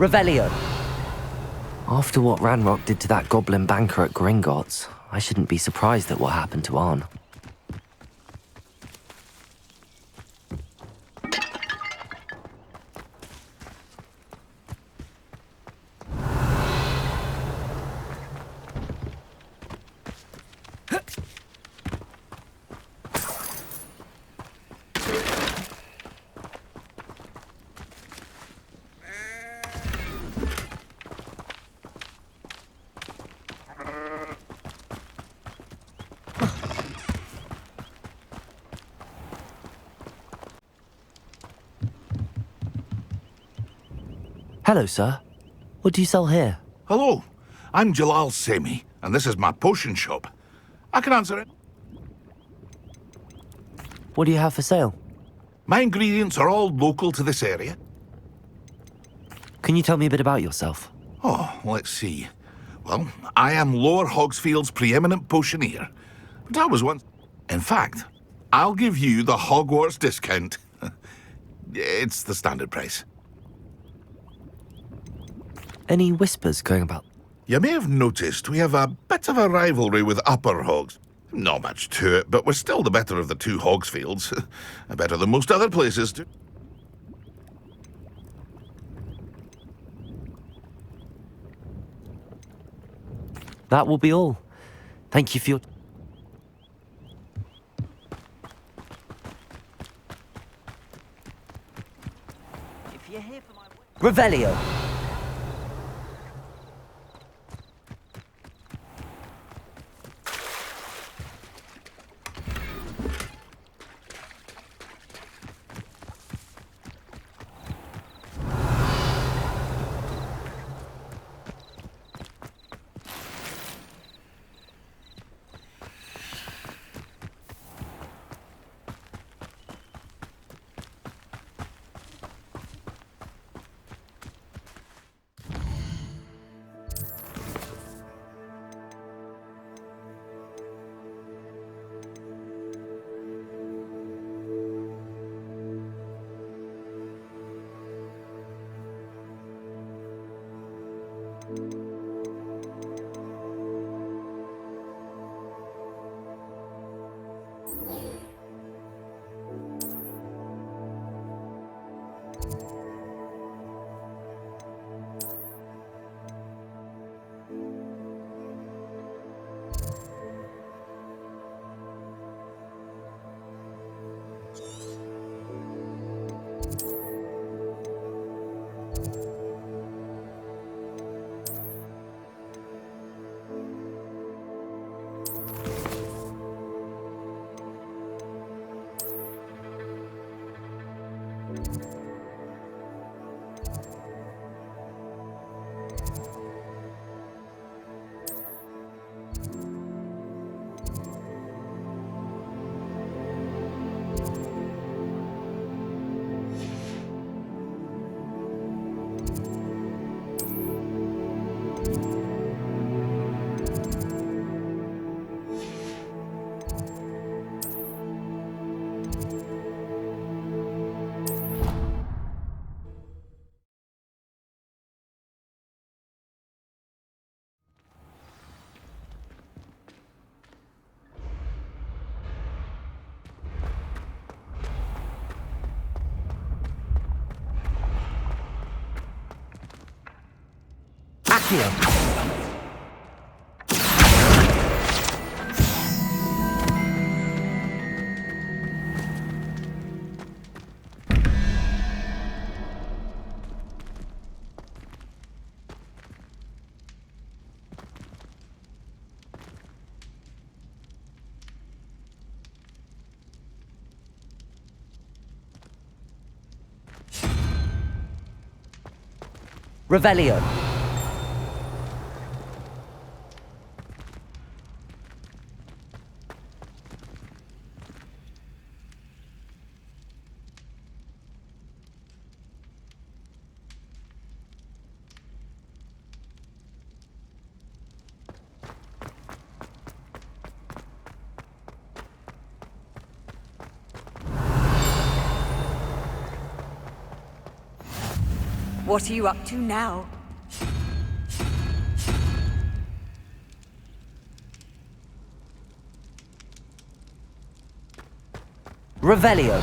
Revelio. After what Ranrock did to that goblin banker at Gringotts, I shouldn't be surprised at what happened to Arn. Hello, sir. What do you sell here? Hello, I'm Jalal Semi, and this is my potion shop. I can answer it. What do you have for sale? My ingredients are all local to this area. Can you tell me a bit about yourself? Oh, let's see. Well, I am Lower Hogsfield's preeminent potioneer. But I was once... In fact, I'll give you the Hogwarts discount. It's the standard price. Any whispers going about? You may have noticed we have a bit of a rivalry with Upper Hogs. Not much to it, but we're still the better of the two Hogsfields. Better than most other places, too. That will be all. Thank you for your... If you're here for my... Revelio. Accio. Revelio. What are you up to now? Revelio.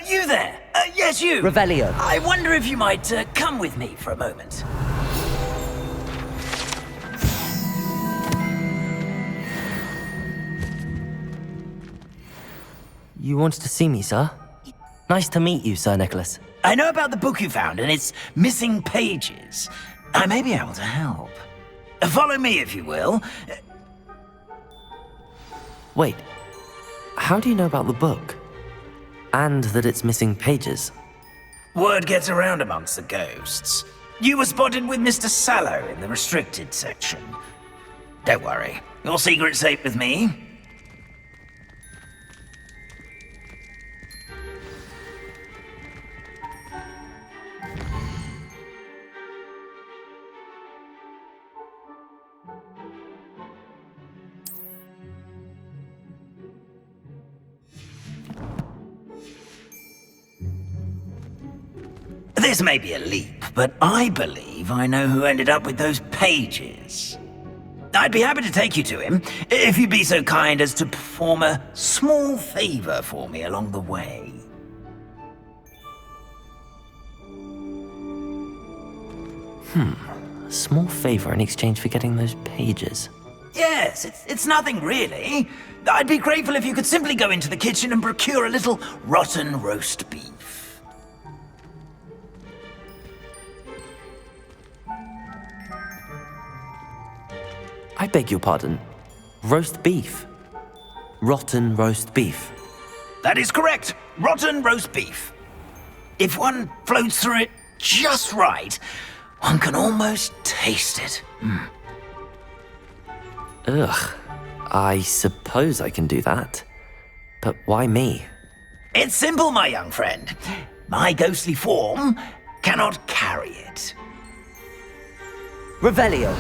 You there? Yes, you. Revelio. I wonder if you might come with me for a moment. You wanted to see me, sir? Nice to meet you, Sir Nicholas. I know about the book you found and its missing pages. I may be able to help. Follow me, if you will. Wait, how do you know about the book? And that it's missing pages? Word gets around amongst the ghosts. You were spotted with Mr. Sallow in the restricted section. Don't worry, your secret's safe with me. This may be a leap, but I believe I know who ended up with those pages. I'd be happy to take you to him, if you'd be so kind as to perform a small favor for me along the way. A small favor in exchange for getting those pages. Yes, it's nothing really. I'd be grateful if you could simply go into the kitchen and procure a little rotten roast beef. I beg your pardon. Roast beef. Rotten roast beef. That is correct. Rotten roast beef. If one floats through it just right, one can almost taste it. Ugh. I suppose I can do that. But why me? It's simple, my young friend. My ghostly form cannot carry it. Revelio.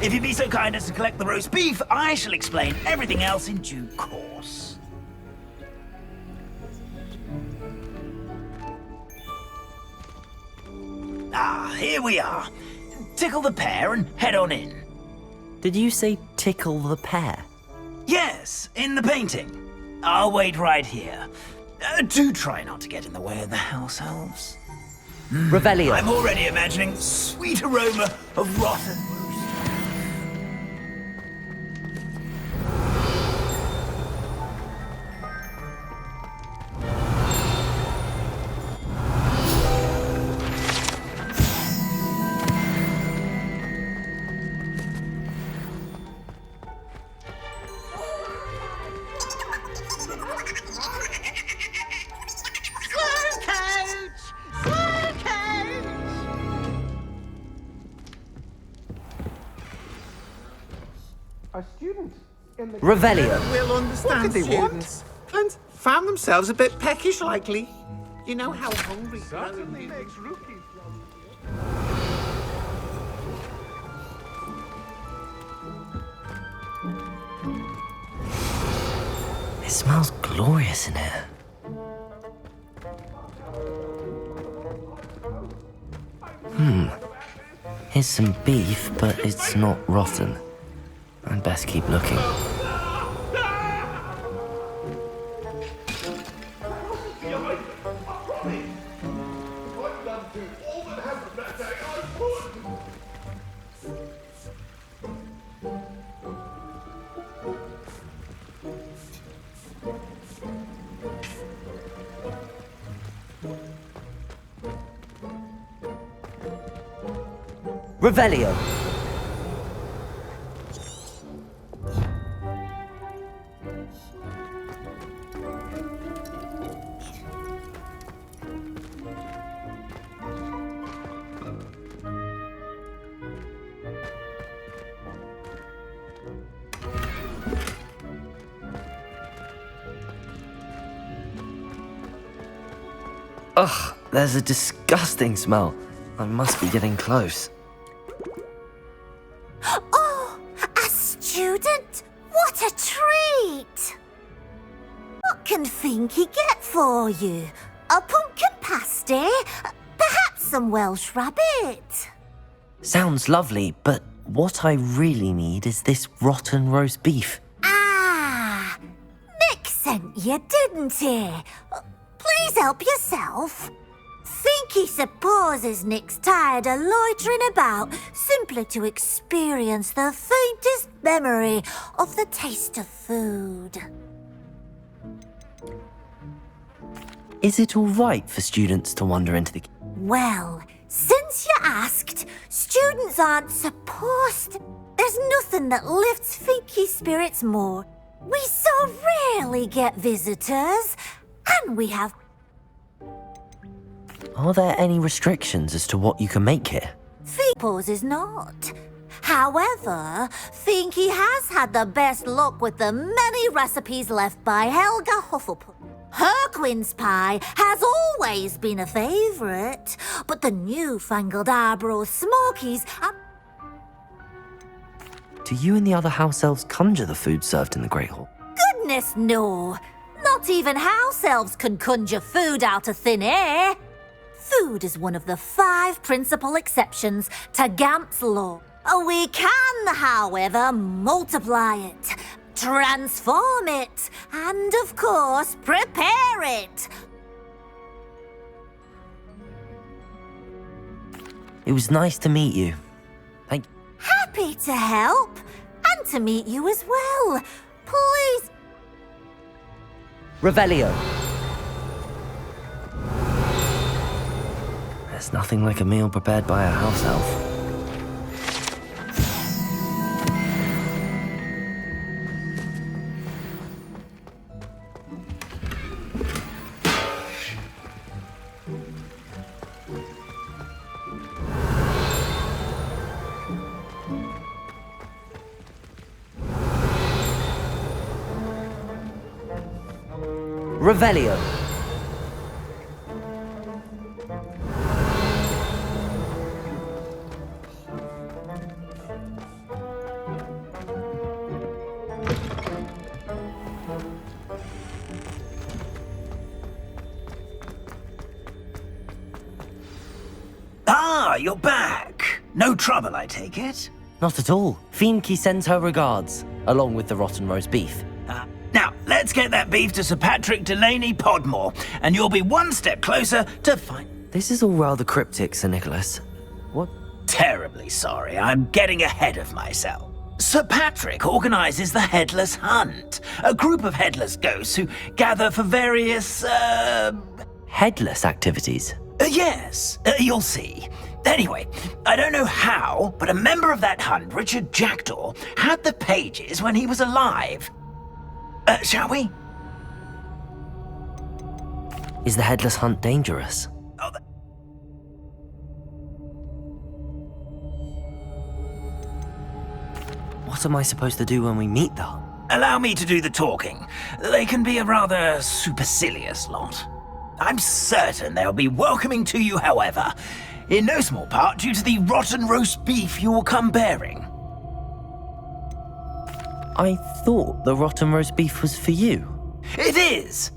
If you'd be so kind as to collect the roast beef, I shall explain everything else in due course. Ah, here we are. Tickle the pear and head on in. Did you say tickle the pear? Yes, in the painting. I'll wait right here. Do try not to get in the way of the house elves. Revelio. I'm already imagining the sweet aroma of rotten roast. Revelio. We'll understand, What did they want? students. And found themselves a bit peckish, likely. You know how hungry... Certainly makes rookies. It smells glorious in here. Here's some beef, but it's not rotten. I'd best keep looking. Revelio. Ugh, there's a disgusting smell. I must be getting close. Oh, a student? What a treat! What can Finky get for you? A pumpkin pasty? Perhaps some Welsh rabbit? Sounds lovely, but what I really need is this rotten roast beef. Ah, Nick sent you, didn't he? Please help yourself. Finky supposes Nick's tired of loitering about simply to experience the faintest memory of the taste of food. Is it all right for students to wander into the... Well, since you asked, students aren't supposed to. There's nothing that lifts Finky's spirits more. We so rarely get visitors, and we have... Are there any restrictions as to what you can make here? Finky is not. However, Finky has had the best luck with the many recipes left by Helga Hufflepuff. Her quince pie has always been a favourite, but the newfangled Arborough Smokies are... Do you and the other house elves conjure the food served in the Great Hall? Goodness, no. Not even house elves can conjure food out of thin air. Food is one of the 5 principal exceptions to Gamp's law. We can, however, multiply it, transform it, and, of course, prepare it. It was nice to meet you. Thank you. Happy to help, and to meet you as well. Please. Revelio. There's nothing like a meal prepared by a house elf. Revelio. Ah, you're back. No trouble, I take it? Not at all. Fienke sends her regards, along with the rotten roast beef. Now, let's get that beef to Sir Patrick Delaney Podmore, and you'll be one step closer to find... This is all rather cryptic, Sir Nicholas. What? Terribly sorry, I'm getting ahead of myself. Sir Patrick organises the Headless Hunt, a group of headless ghosts who gather for various, Headless activities? Yes, you'll see. Anyway, I don't know how, but a member of that hunt, Richard Jackdaw, had the pages when he was alive. Shall we? Is the Headless Hunt dangerous? Oh, What am I supposed to do when we meet the hunt? Allow me to do the talking. They can be a rather supercilious lot. I'm certain they'll be welcoming to you, however, in no small part due to the rotten roast beef you'll come bearing. I thought the rotten roast beef was for you. It is,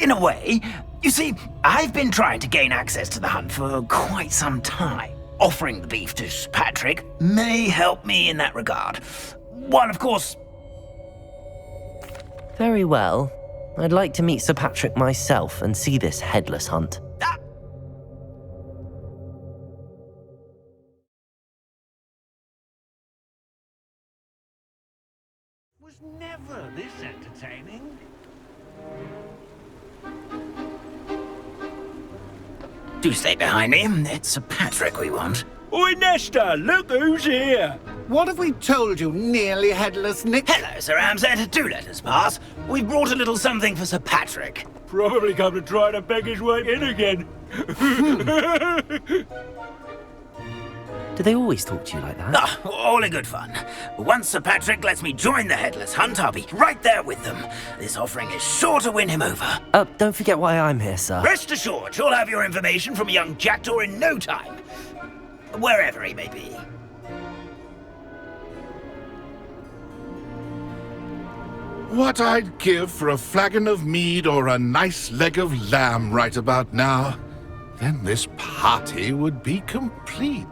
in a way. You see, I've been trying to gain access to the hunt for quite some time. Offering the beef to Sir Patrick may help me in that regard. While, of course... Very well. I'd like to meet Sir Patrick myself and see this headless hunt. Was never this entertaining. Do stay behind me. It's Sir Patrick we want. Oi, Nesta, look who's here. What have we told you, nearly headless Nick? Hello, Sir Ramsay. Do let us pass. We've brought a little something for Sir Patrick. Probably come to try to beg his way in again. Do they always talk to you like that? Ah, all in good fun. Once Sir Patrick lets me join the headless hunt, I'll be right there with them. This offering is sure to win him over. Don't forget why I'm here, sir. Rest assured, you'll have your information from a young jackdaw in no time. Wherever he may be. What I'd give for a flagon of mead or a nice leg of lamb right about now. Then this party would be complete.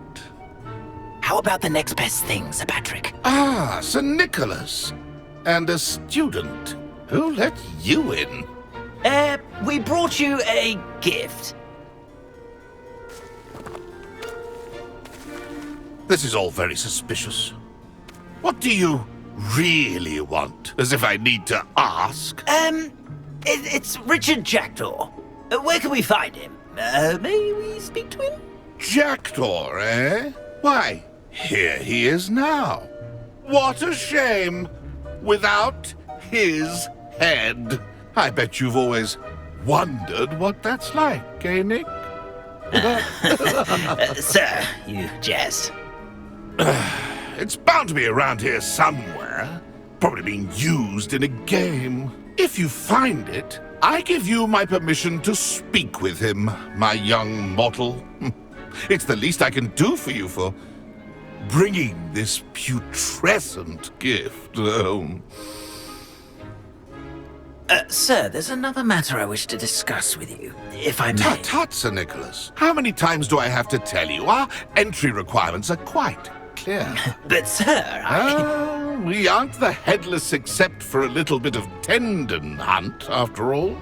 How about the next best thing, Sir Patrick? Ah, Sir Nicholas. And a student. Who let you in? We brought you a gift. This is all very suspicious. What do you really want? As if I need to ask. It's Richard Jackdaw. Where can we find him? May we speak to him? Jackdaw, eh? Why, here he is now. What a shame. Without his head. I bet you've always wondered what that's like, eh, Nick? Sir, you jest. It's bound to be around here somewhere. Probably being used in a game. If you find it, I give you my permission to speak with him, my young mortal. It's the least I can do for you for bringing this putrescent gift home. Sir, there's another matter I wish to discuss with you, if I may. Tut tut, Sir Nicholas. How many times do I have to tell you? Our entry requirements are quite clear. But, sir, We aren't the headless except for a little bit of tendon hunt, after all.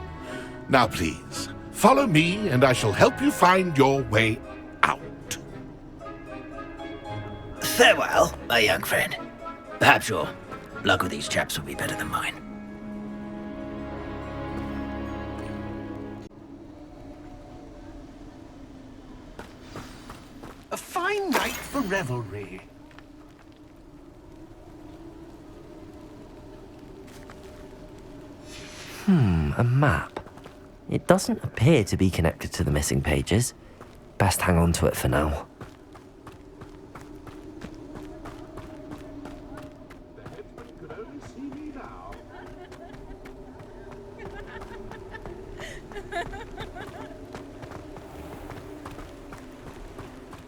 Now, please, follow me and I shall help you find your way out. Farewell, my young friend. Perhaps your luck with these chaps will be better than mine. A fine night for revelry. A map. It doesn't appear to be connected to the missing pages. Best hang on to it for now.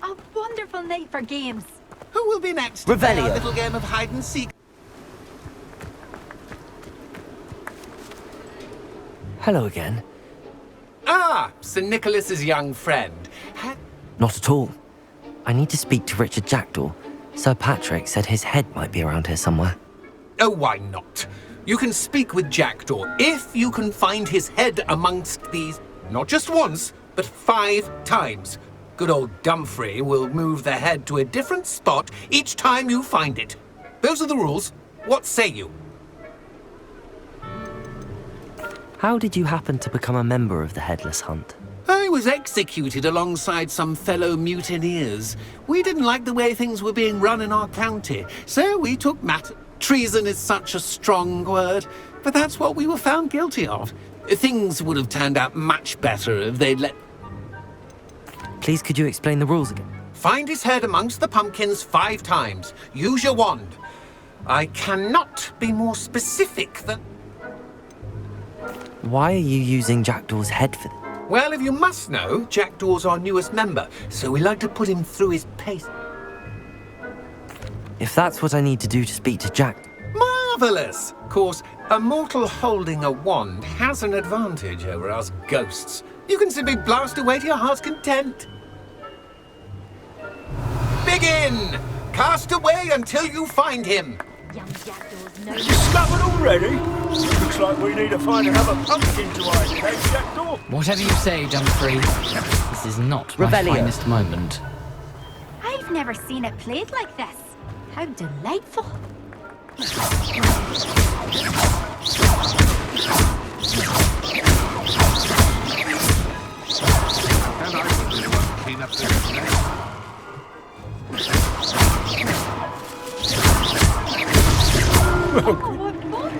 A wonderful night for games. Who will be next? Revelio. Our little game of hide and seek. Hello again. Ah, Sir Nicholas's young friend. Not at all. I need to speak to Richard Jackdaw. Sir Patrick said his head might be around here somewhere. Oh, why not? You can speak with Jackdaw if you can find his head amongst these, not just once, but 5 times. Good old Dumfrey will move the head to a different spot each time you find it. Those are the rules. What say you? How did you happen to become a member of the Headless Hunt? I was executed alongside some fellow mutineers. We didn't like the way things were being run in our county, so we took matter. Treason is such a strong word, but that's what we were found guilty of. Things would have turned out much better if they'd let... Please, could you explain the rules again? Find his head amongst the pumpkins 5 times. Use your wand. I cannot be more specific than... Why are you using Jackdaw's head for this? Well, if you must know, Jackdaw's our newest member, so we like to put him through his pace. If that's what I need to do to speak to Jack... Marvellous! Of course, a mortal holding a wand has an advantage over us ghosts. You can simply blast away to your heart's content. Begin! Cast away until you find him. Young Jackdaw's no Discovered already? Looks like we need to find another pumpkin to hide in, eh, Jackdaw? Whatever you say, Dumfries. This is not my Revelio. finest moment. I've never seen it played like this. How delightful. And I will do one to clean up this mess. Oh, what fun!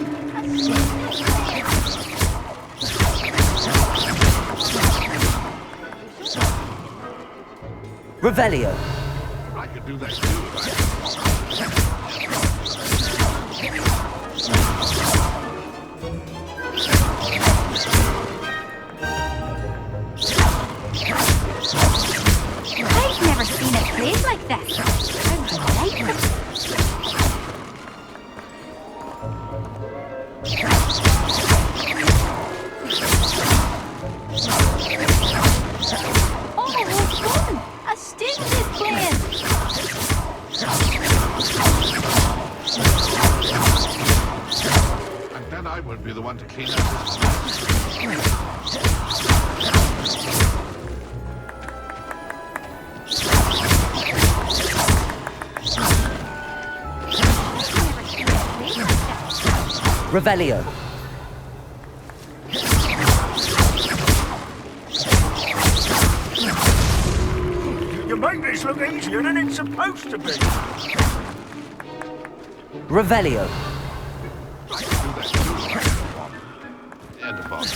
Revelio. I could do that too if I... I've never seen it played like this. How delightful. Oh, what's fun! A sting is playing. And then I will be the one to clean up this mess. Revelio. You make this look easier than it's supposed to be. Revelio. I could do that too if I... And a boss.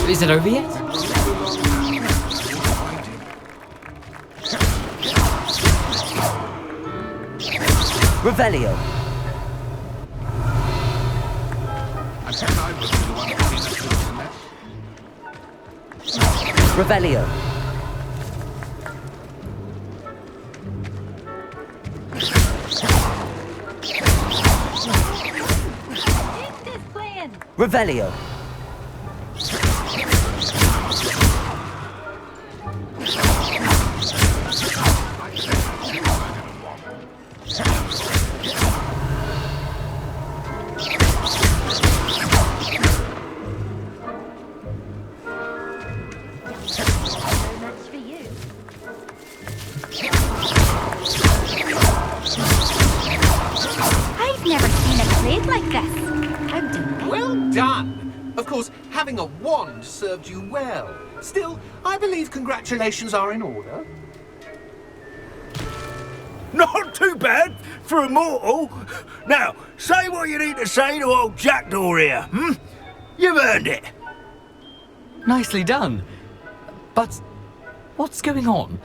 Is it over yet? Revelio. And then I will be the one to clean up this mess. Revelio. Sting is playing. Revelio. So much for you. I've never seen it played like this. How delightful. Well done! Of course, having a wand served you well. Still, I believe congratulations are in order. Not too bad for a mortal. Now, say what you need to say to old Jackdaw here, hmm? You've earned it. Nicely done. But what's going on?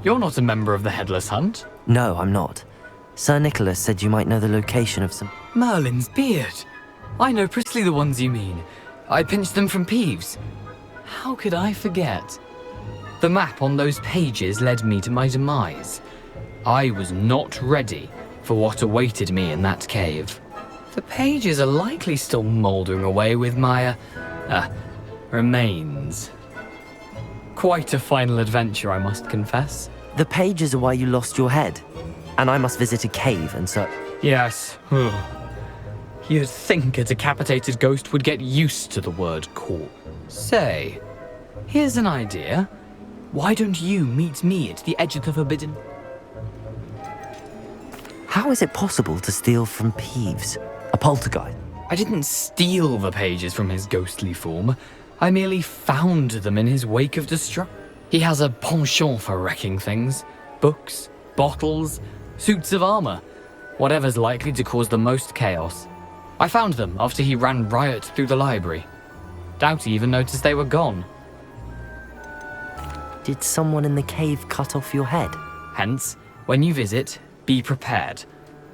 You're not a member of the Headless Hunt. No, I'm not. Sir Nicholas said you might know the location of some... Merlin's beard. I know precisely the ones you mean. I pinched them from Peeves. How could I forget? The map on those pages led me to my demise. I was not ready for what awaited me in that cave. The pages are likely still mouldering away with my, remains. Quite a final adventure, I must confess. The pages are why you lost your head. And I must visit a cave and so... Yes. You'd think a decapitated ghost would get used to the word corpse. Say, here's an idea. Why don't you meet me at the edge of the Forbidden? How is it possible to steal from Peeves, a poltergeist? I didn't steal the pages from his ghostly form. I merely found them in his wake of destruction. He has a penchant for wrecking things. Books, bottles, suits of armor. Whatever's likely to cause the most chaos. I found them after he ran riot through the library. Doubt he even noticed they were gone. Did someone in the cave cut off your head? Hence, when you visit, be prepared.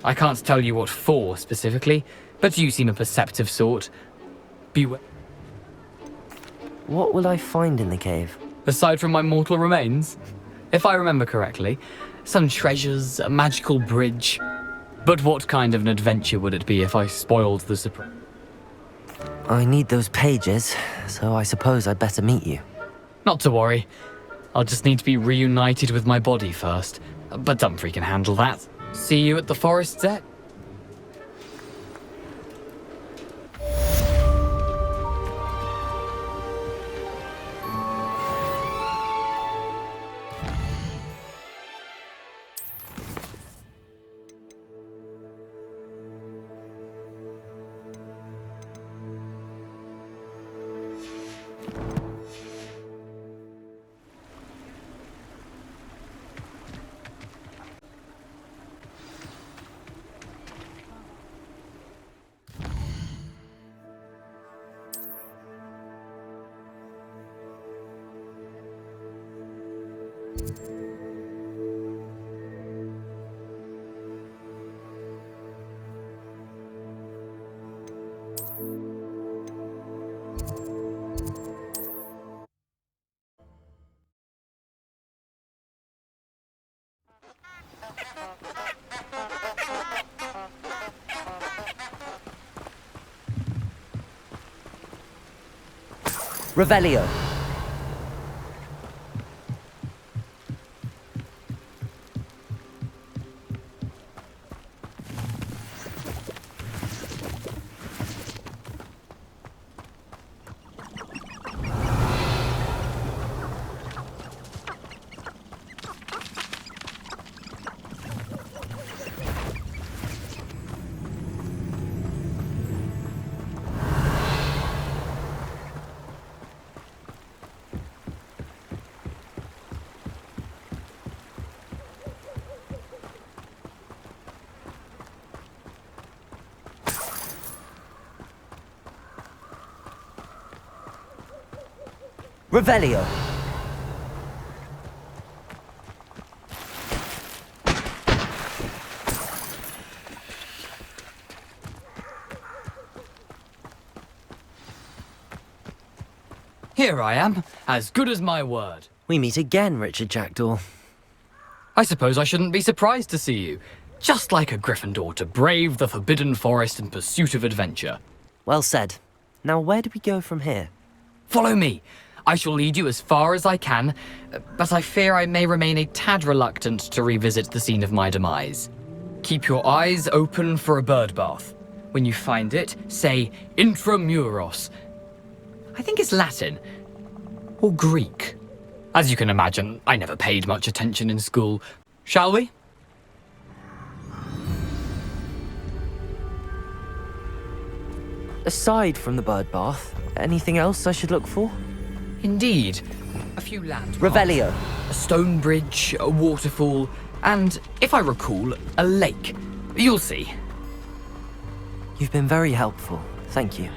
I can't tell you what for specifically, but you seem a perceptive sort. Beware. What will I find in the cave? Aside from my mortal remains, if I remember correctly, some treasures, a magical bridge. But what kind of an adventure would it be if I spoiled the surprise? I need those pages, so I suppose I'd better meet you. Not to worry. I'll just need to be reunited with my body first. But Dumfries can handle that. See you at the forest's edge. Revelio. Revelio. Here I am, as good as my word. We meet again, Richard Jackdaw. I suppose I shouldn't be surprised to see you. Just like a Gryffindor to brave the Forbidden Forest in pursuit of adventure. Well said. Now where do we go from here? Follow me. I shall lead you as far as I can, but I fear I may remain a tad reluctant to revisit the scene of my demise. Keep your eyes open for a bird bath. When you find it, say intramuros. I think it's Latin. Or Greek. As you can imagine, I never paid much attention in school. Shall we? Aside from the bird bath, anything else I should look for? Indeed. A few landmarks. Revelio. A stone bridge, a waterfall, and, if I recall, a lake. You'll see. You've been very helpful. Thank you.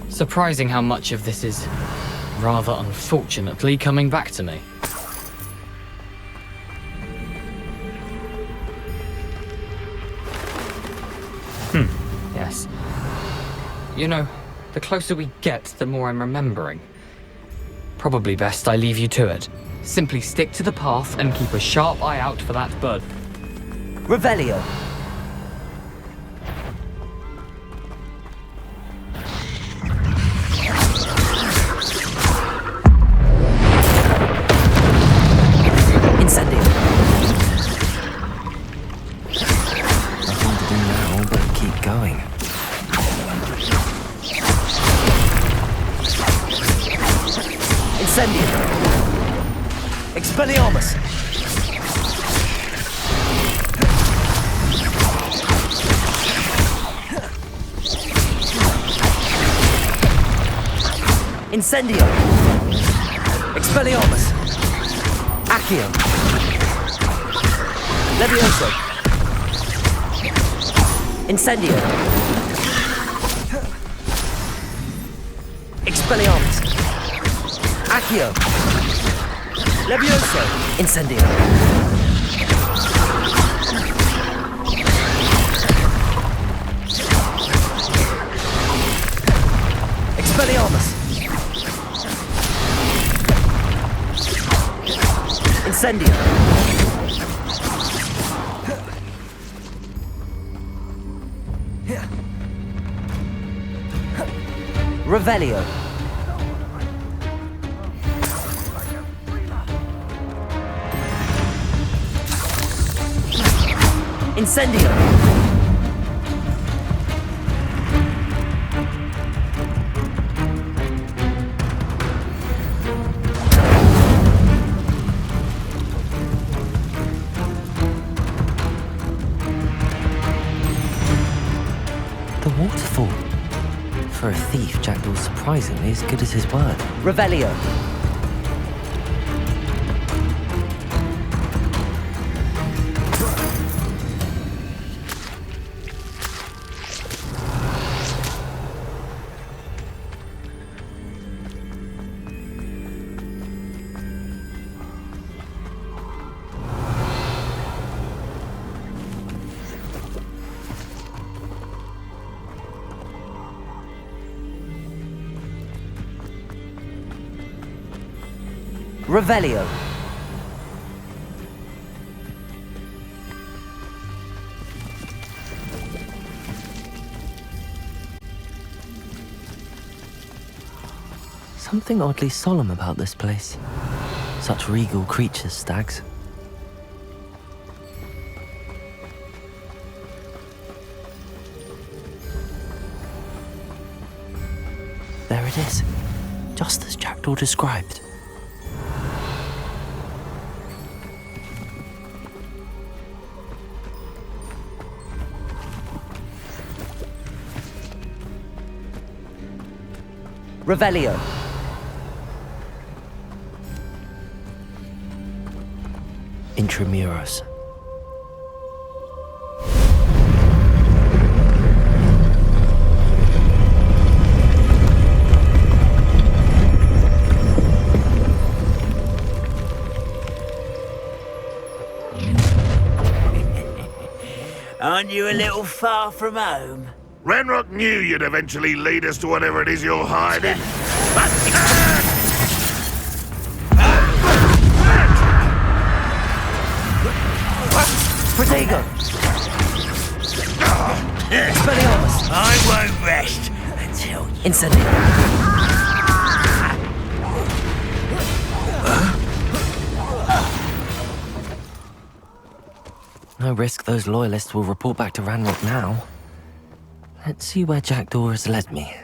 Surprising how much of this is, rather unfortunately, coming back to me. Yes. You know, the closer we get, the more I'm remembering. Probably best I leave you to it. Simply stick to the path and keep a sharp eye out for that bird. Revelio. Incendio. Nothing to do now but keep going. Incendio. Expelliarmus. Incendio. Expelliarmus. Accio. Levioso. Incendio. Expelliarmus! Accio! Levioso! Incendio! Expelliarmus! Incendio! Revelio! Incendio! The waterfall. For a thief, Jackdaw's surprisingly as good as his word. Revelio! Revelio! Something oddly solemn about this place. Such regal creatures, stags. There it is, just as Jackdaw described. Revelio. Intramuros. Aren't you a little far from home? Ranrock knew you'd eventually lead us to whatever it is you're hiding. Protego! Expelliarmus! I won't rest until you... Incendio! No risk those loyalists will report back to Ranrock now. Let's see where Jackdaw has led me.